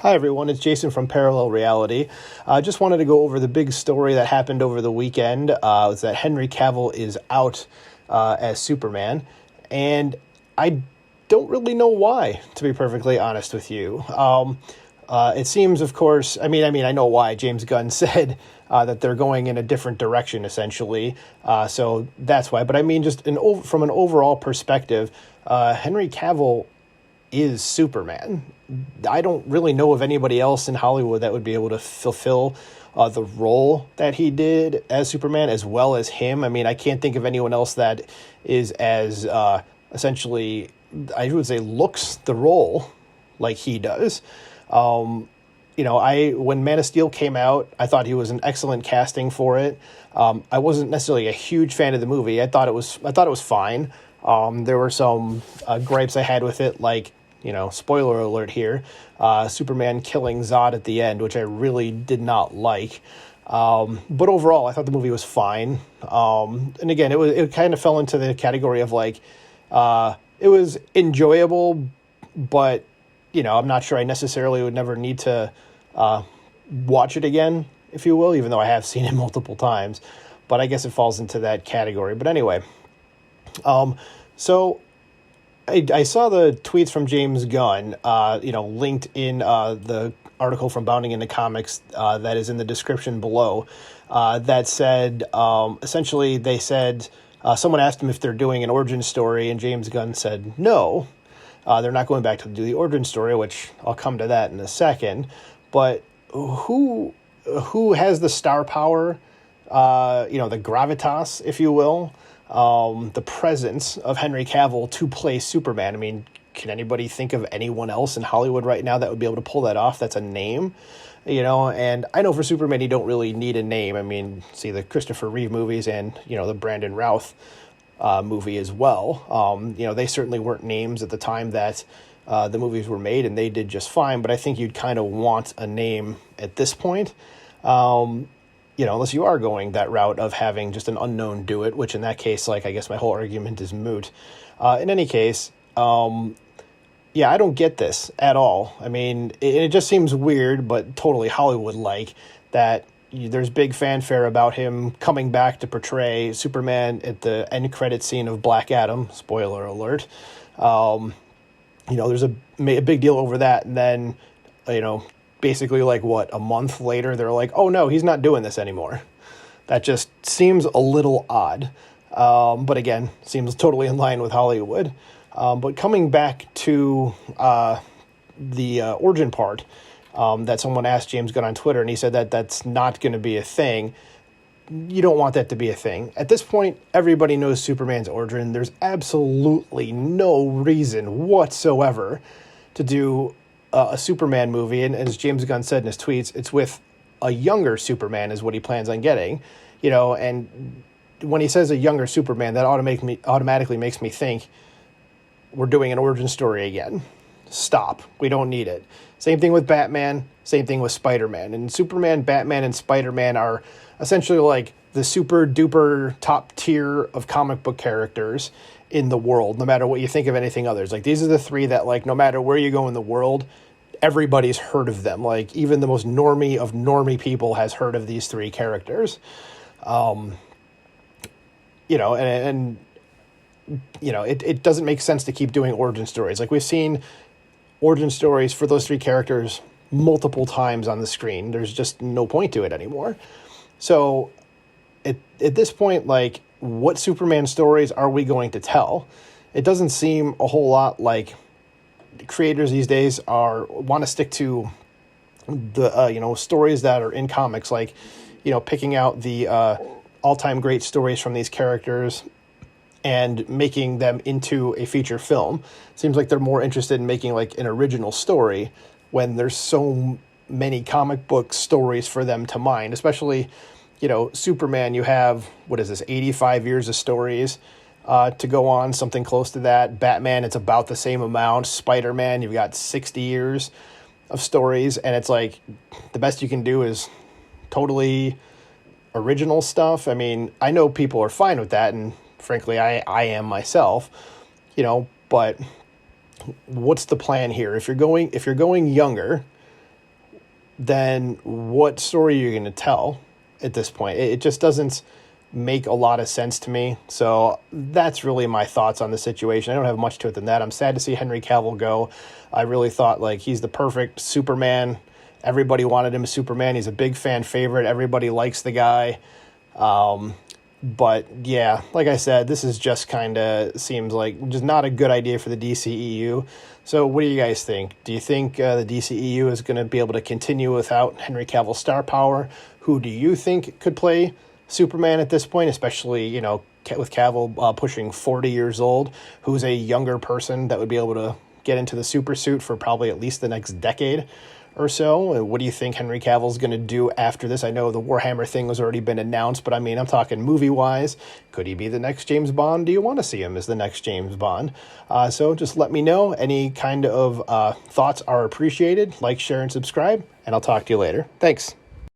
Hi, everyone. It's Jason from Parallel Reality. I just wanted to go over the big story that happened over the weekend. Was that Henry Cavill is out as Superman, and I don't really know why, to be perfectly honest with you. It seems, of course, I know why. James Gunn said that they're going in a different direction, essentially. So that's why. But I mean, just from an overall perspective, Henry Cavill is Superman. I don't really know of anybody else in Hollywood that would be able to fulfill the role that he did as Superman as well as him. I mean, I can't think of anyone else that is as essentially, I would say, looks the role like he does. When Man of Steel came out, I thought he was an excellent casting for it. I wasn't necessarily a huge fan of the movie. I thought it was fine. There were some gripes I had with it, like, spoiler alert here, Superman killing Zod at the end, which I really did not like. But overall, I thought the movie was fine. And again, it kind of fell into the category of like, it was enjoyable, but, I'm not sure I necessarily would never need to watch it again, if you will, even though I have seen it multiple times. But I guess it falls into that category. But anyway, so I saw the tweets from James Gunn, linked in the article from Bounding into Comics that is in the description below, that said, essentially they said, someone asked him if they're doing an origin story, and James Gunn said no. They're not going back to do the origin story, which I'll come to that in a second. But who has the star power, the gravitas, if you will, the presence of Henry Cavill to play Superman? I mean, can anybody think of anyone else in Hollywood right now that would be able to pull that off? That's a name, and I know for Superman, you don't really need a name. I mean, see the Christopher Reeve movies and, the Brandon Routh movie as well. They certainly weren't names at the time that the movies were made, and they did just fine. But I think you'd kind of want a name at this point. Unless you are going that route of having just an unknown do it, which in that case, I guess my whole argument is moot. In any case, I don't get this at all. I mean, it just seems weird, but totally Hollywood-like, that there's big fanfare about him coming back to portray Superman at the end credit scene of Black Adam. Spoiler alert. There's a big deal over that, and then, basically a month later, they're like, oh no, he's not doing this anymore. That just seems a little odd. But again, seems totally in line with Hollywood. But coming back to the origin part, that someone asked James Gunn on Twitter, and he said that that's not going to be a thing. You don't want that to be a thing. At this point, everybody knows Superman's origin. There's absolutely no reason whatsoever to do a Superman movie, and as James Gunn said in his tweets, it's with a younger Superman is what he plans on getting, and when he says a younger Superman, that automatically makes me think we're doing an origin story again. Stop. We don't need it. Same thing with Batman, same thing with Spider-Man. And Superman, Batman, and Spider-Man are essentially like the super duper top tier of comic book characters in the world, no matter what you think of anything others. Like, these are the three that, no matter where you go in the world, everybody's heard of them. Like, even the most normie of normie people has heard of these three characters. It doesn't make sense to keep doing origin stories. Like, we've seen origin stories for those three characters multiple times on the screen. There's just no point to it anymore. So at this point, what Superman stories are we going to tell? It doesn't seem a whole lot like creators these days want to stick to the stories that are in comics, picking out the all-time great stories from these characters and making them into a feature film. Seems like they're more interested in making an original story when there's so many comic book stories for them to mine, especially Superman. You have, 85 years of stories to go on, something close to that. Batman, it's about the same amount. Spider-Man, you've got 60 years of stories, and it's the best you can do is totally original stuff. I mean, I know people are fine with that, and frankly, I am myself, but what's the plan here? If you're going younger, then what story are you going to tell at this point? It just doesn't make a lot of sense to me. So that's really my thoughts on the situation. I don't have much to it than that. I'm sad to see Henry Cavill go. I really thought like he's the perfect Superman. Everybody wanted him as Superman. He's a big fan favorite. Everybody likes the guy. But yeah, like I said, this is just kind of seems like just not a good idea for the DCEU. So what do you guys think? Do you think the DCEU is going to be able to continue without Henry Cavill's star power? Who do you think could play Superman at this point, especially, you know, with Cavill pushing 40 years old? Who's a younger person that would be able to get into the super suit for probably at least the next decade or so? What do you think Henry Cavill's going to do after this? I know the Warhammer thing has already been announced, but I mean, I'm talking movie-wise. Could he be the next James Bond? Do you want to see him as the next James Bond? So just let me know. Any kind of thoughts are appreciated. Like, share, and subscribe, and I'll talk to you later. Thanks.